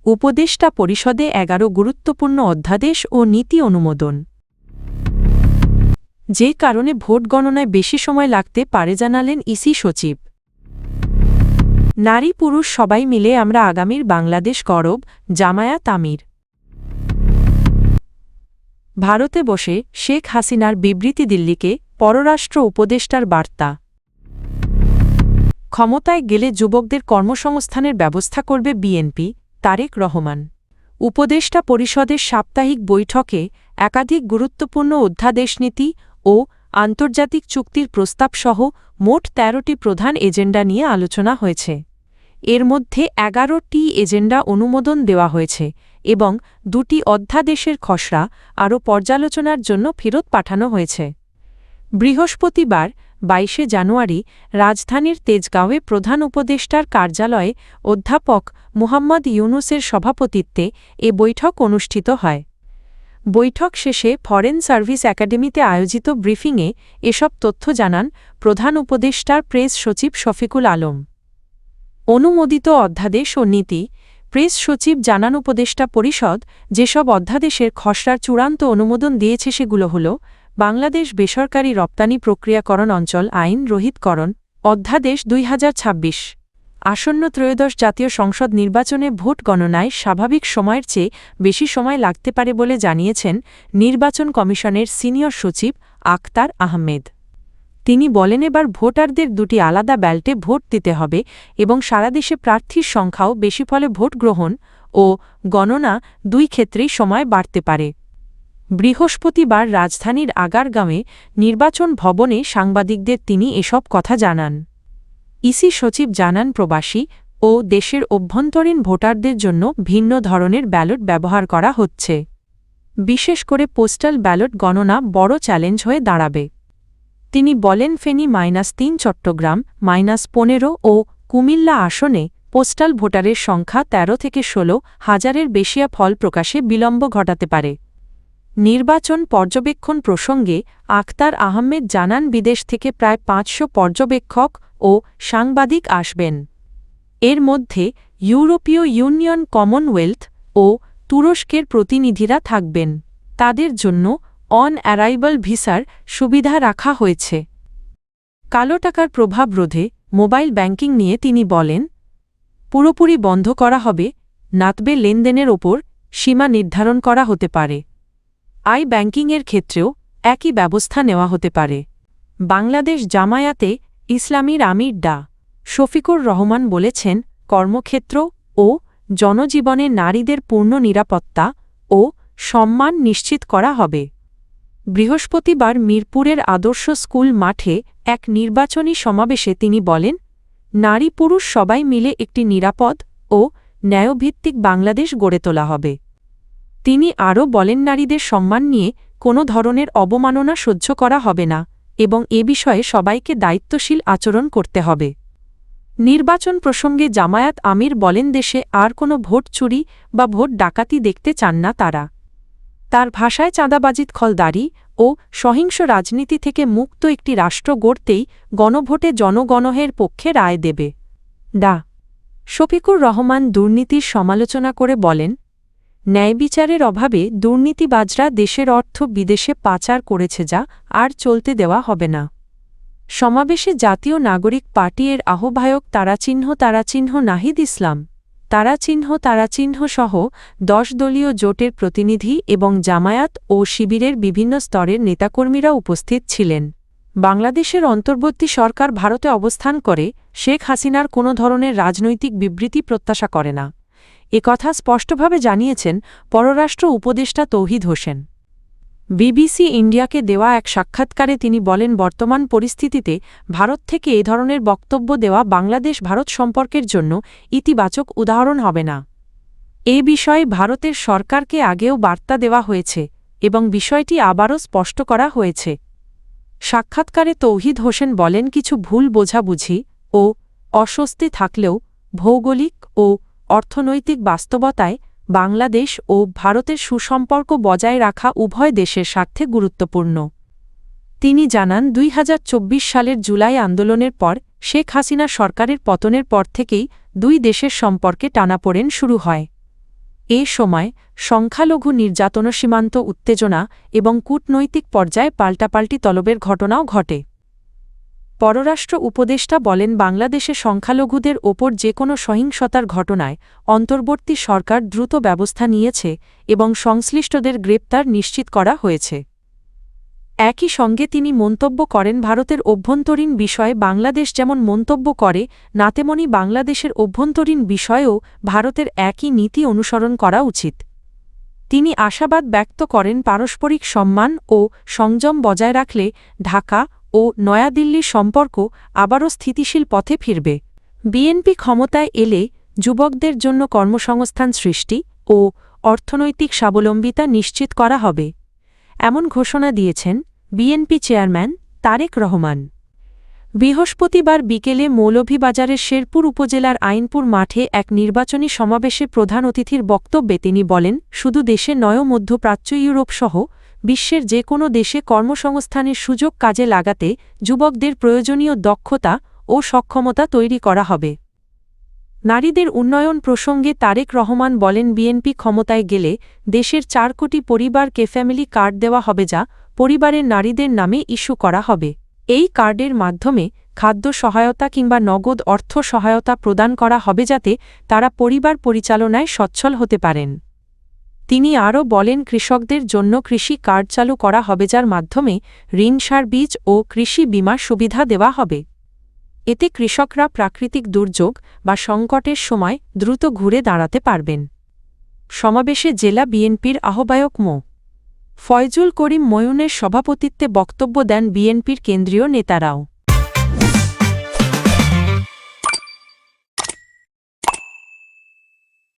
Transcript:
উপদেষ্টা পরিষদে 11 গুরুত্বপূর্ণ অধ্যাদেশ ও নীতি অনুমোদন। যে কারণে ভোট গণনায় বেশি সময় লাগতে পারে জানালেন ইসি সচিব। নারী পুরুষ সবাই মিলে আমরা আগামীর বাংলাদেশ গৌরব, জামায়াত আমির। ভারতে বসে শেখ হাসিনার বিবৃতি দিল্লিকে পররাষ্ট্র উপদেষ্টার বার্তা। ক্ষমতায় গেলে যুবকদের কর্মসংস্থানের ব্যবস্থা করবে বিএনপি, তারেক রহমান। উপদেষ্টা পরিষদের সাপ্তাহিক বৈঠকে একাধিক গুরুত্বপূর্ণ অধ্যাদেশনীতি ও আন্তর্জাতিক চুক্তির প্রস্তাবসহ মোট ১৩টি প্রধান এজেন্ডা নিয়ে আলোচনা হয়েছে। এর মধ্যে 11টি এজেন্ডা অনুমোদন দেওয়া হয়েছে এবং 2টি অধ্যাদেশের খসড়া আরও পর্যালোচনার জন্য ফেরত পাঠানো হয়েছে। বৃহস্পতিবার 22 জানুয়ারি রাজধানীর তেজগাঁওয়ে প্রধান উপদেষ্টার কার্যালয়ে অধ্যাপক মুহাম্মদ ইউনুসের সভাপতিত্বে এ বৈঠক অনুষ্ঠিত হয়। বৈঠক শেষে ফরেন সার্ভিস একাডেমিতে আয়োজিত ব্রিফিংয়ে এসব তথ্য জানান প্রধান উপদেষ্টার প্রেস সচিব শফিকুল আলম। অনুমোদিত অধ্যাদেশ ও নীতি। প্রেস সচিব জানান উপদেষ্টা পরিষদ যেসব অধ্যাদেশের খসড়ার চূড়ান্ত অনুমোদন দিয়েছে সেগুলো হল বাংলাদেশ বেসরকারি রপ্তানি প্রক্রিয়াকরণ অঞ্চল আইন রহিতকরণ অধ্যাদেশ ২০২৬, আসন্ন ত্রয়োদশ জাতীয় সংসদ নির্বাচনে ভোট গণনায় স্বাভাবিক সময়ের চেয়ে বেশি সময় লাগতে পারে বলে জানিয়েছেন নির্বাচন কমিশনের সিনিয়র সচিব আখতার আহমেদ। তিনি বলেন এবার ভোটারদের 2টি আলাদা ব্যালটে ভোট দিতে হবে এবং সারা দেশে প্রার্থীর সংখ্যাও বেশি, ফলে ভোট গ্রহণ ও গণনা 2 ক্ষেত্রেই সময় বাড়তে পারে। বৃহস্পতিবার রাজধানীর আগারগাঁওয়ে নির্বাচন ভবনে সাংবাদিকদের তিনি এসব কথা জানান। ইসি সচিব জানান প্রবাসী ও দেশের অভ্যন্তরীণ ভোটারদের জন্য ভিন্ন ধরনের ব্যালট ব্যবহার করা হচ্ছে। বিশেষ করে পোস্টাল ব্যালট গণনা বড় চ্যালেঞ্জ হয়ে দাঁড়াবে। তিনি বলেন ফেনী -3, চট্টগ্রাম -15 ও কুমিল্লা আসনে পোস্টাল ভোটারের সংখ্যা 13 থেকে 16 হাজারের বেশি, ফল প্রকাশে বিলম্ব ঘটাতে পারে। নির্বাচন পর্যবেক্ষণ প্রসঙ্গে আখতার আহমেদ জানান বিদেশ থেকে প্রায় 500 পর্যবেক্ষক ও সাংবাদিক আসবেন। এর মধ্যে ইউরোপীয় ইউনিয়ন, কমনওয়েলথ ও তুরস্কের প্রতিনিধিরা থাকবেন। তাদের জন্য অন অ্যারাইভাল ভিসার সুবিধা রাখা হয়েছে। কালো টাকার প্রভাব রোধে মোবাইল ব্যাংকিং নিয়ে তিনি বলেন, পুরোপুরি বন্ধ করা হবে, নাতবে লেনদেনের ওপর সীমা নির্ধারণ করা হতে পারে। আই ব্যাংকিংয়ের ক্ষেত্রেও একই ব্যবস্থা নেওয়া হতে পারে। বাংলাদেশ জামায়াতে ইসলামীর আমির ডা. শফিকুর রহমান বলেছেন, কর্মক্ষেত্র ও জনজীবনে নারীদের পূর্ণ নিরাপত্তা ও সম্মান নিশ্চিত করা হবে। বৃহস্পতিবার মিরপুরের আদর্শ স্কুল মাঠে এক নির্বাচনী সমাবেশে তিনি বলেন, নারী পুরুষ সবাই মিলে একটি নিরাপদ ও ন্যায়ভিত্তিক বাংলাদেশ গড়ে তোলা হবে। তিনি আরও বলেন, নারীদের সম্মান নিয়ে কোনো ধরনের অবমাননা সহ্য করা হবে না এবং এ বিষয়ে সবাইকে দায়িত্বশীল আচরণ করতে হবে। নির্বাচন প্রসঙ্গে জামায়াত আমির বলেন, দেশে আর কোনো ভোট চুরি বা ভোট ডাকাতি দেখতে চান না তারা। তার ভাষায় চাঁদাবাজিত খলদারি ও সহিংস রাজনীতি থেকে মুক্ত একটি রাষ্ট্র গড়তেই গণভোটে জনগণের পক্ষে রায় দেবে। ডা. শফিকুর রহমান দুর্নীতির সমালোচনা করে বলেন, ন্যায়বিচারের অভাবে দুর্নীতিবাজরা দেশের অর্থ বিদেশে পাচার করেছে, যা আর চলতে দেওয়া হবে না। সমাবেশে জাতীয় নাগরিক পার্টি এর আহ্বায়ক তারাচিহ্ন নাহিদ ইসলাম, তারাচিহ্ন সহ 10 দলীয় জোটের প্রতিনিধি এবং জামায়াত ও শিবিরের বিভিন্ন স্তরের নেতাকর্মীরা উপস্থিত ছিলেন। বাংলাদেশের অন্তর্বর্তী সরকার ভারতে অবস্থান করে শেখ হাসিনার কোনো ধরনের রাজনৈতিক বিবৃতি প্রত্যাশা করে না, একথা স্পষ্টভাবে জানিয়েছেন পররাষ্ট্র উপদেষ্টা তৌহিদ হোসেন। বিবিসি ইন্ডিয়াকে দেওয়া এক সাক্ষাৎকারে তিনি বলেন, বর্তমান পরিস্থিতিতে ভারত থেকে এ ধরনের বক্তব্য দেওয়া বাংলাদেশ ভারত সম্পর্কের জন্য ইতিবাচক উদাহরণ হবে না। এ বিষয়ে ভারতের সরকারকে আগেও বার্তা দেওয়া হয়েছে এবং বিষয়টি আবারও স্পষ্ট করা হয়েছে। সাক্ষাৎকারে তৌহিদ হোসেন বলেন, কিছু ভুল বোঝাবুঝি ও অস্বস্তি থাকলেও ভৌগোলিক ও অর্থনৈতিক বাস্তবতায় বাংলাদেশ ও ভারতের সুসম্পর্ক বজায় রাখা উভয় দেশের স্বার্থে গুরুত্বপূর্ণ। তিনি জানান, 2024 সালের জুলাই আন্দোলনের পর শেখ হাসিনা সরকারের পতনের পর থেকেই দুই দেশের সম্পর্কে টানাপোড়েন শুরু হয়। এ সময় সংখ্যালঘু নির্যাতন, সীমান্ত উত্তেজনা এবং কূটনৈতিক পর্যায়ে পাল্টাপাল্টি তলবের ঘটনাও ঘটে। পররাষ্ট্র উপদেষ্টা বলেন, বাংলাদেশে সংখ্যালঘুদের ওপর যে কোনো সহিংসতার ঘটনায় অন্তর্বর্তী সরকার দ্রুত ব্যবস্থা নিয়েছে এবং সংশ্লিষ্টদের গ্রেপ্তার নিশ্চিত করা হয়েছে। একই সঙ্গে তিনি মন্তব্য করেন, ভারতের অভ্যন্তরীণ বিষয়ে বাংলাদেশ যেমন মন্তব্য করে না, তেমনি বাংলাদেশের অভ্যন্তরীণ বিষয়েও ভারতের একই নীতি অনুসরণ করা উচিত। তিনি আশাবাদ ব্যক্ত করেন, পারস্পরিক সম্মান ও সংযম বজায় রাখলে ঢাকা ও নয়াদিল্লির সম্পর্ক আবারও স্থিতিশীল পথে ফিরবে। বিএনপি ক্ষমতায় এলে যুবকদের জন্য কর্মসংস্থান সৃষ্টি ও অর্থনৈতিক স্বাবলম্বিতা নিশ্চিত করা হবে, এমন ঘোষণা দিয়েছেন বিএনপি চেয়ারম্যান তারেক রহমান। বৃহস্পতিবার বিকেলে মৌলভীবাজারের শেরপুর উপজেলার আইনপুর মাঠে এক নির্বাচনী সমাবেশে প্রধান অতিথির বক্তব্যে তিনি বলেন, শুধু দেশে নয়, মধ্যপ্রাচ্য, ইউরোপসহ বিশ্বের যে কোনো দেশে কর্মসংস্থানের সুযোগ কাজে লাগাতে যুবকদের প্রয়োজনীয় দক্ষতা ও সক্ষমতা তৈরি করা হবে। নারীদের উন্নয়ন প্রসঙ্গে তারেক রহমান বলেন, বিএনপি ক্ষমতায় গেলে দেশের 4 কোটি পরিবারকে ফ্যামিলি কার্ড দেওয়া হবে, যা পরিবারের নারীদের নামে ইস্যু করা হবে। এই কার্ডের মাধ্যমে খাদ্য সহায়তা কিংবা নগদ অর্থ সহায়তা প্রদান করা হবে, যাতে তারা পরিবার পরিচালনায় সচ্ছল হতে পারেন। তিনি আরও বলেন, কৃষকদের জন্য কৃষি কার্ড চালু করা হবে, যার মাধ্যমে ঋণ, সার, বীজ ও কৃষি বীমার সুবিধা দেওয়া হবে। এতে কৃষকরা প্রাকৃতিক দুর্যোগ বা সংকটের সময় দ্রুত ঘুরে দাঁড়াতে পারবেন। সমাবেশে জেলা বিএনপির আহ্বায়ক মো. ফয়জুল করিম ময়ূনের সভাপতিত্বে বক্তব্য দেন বিএনপির কেন্দ্রীয় নেতারাও।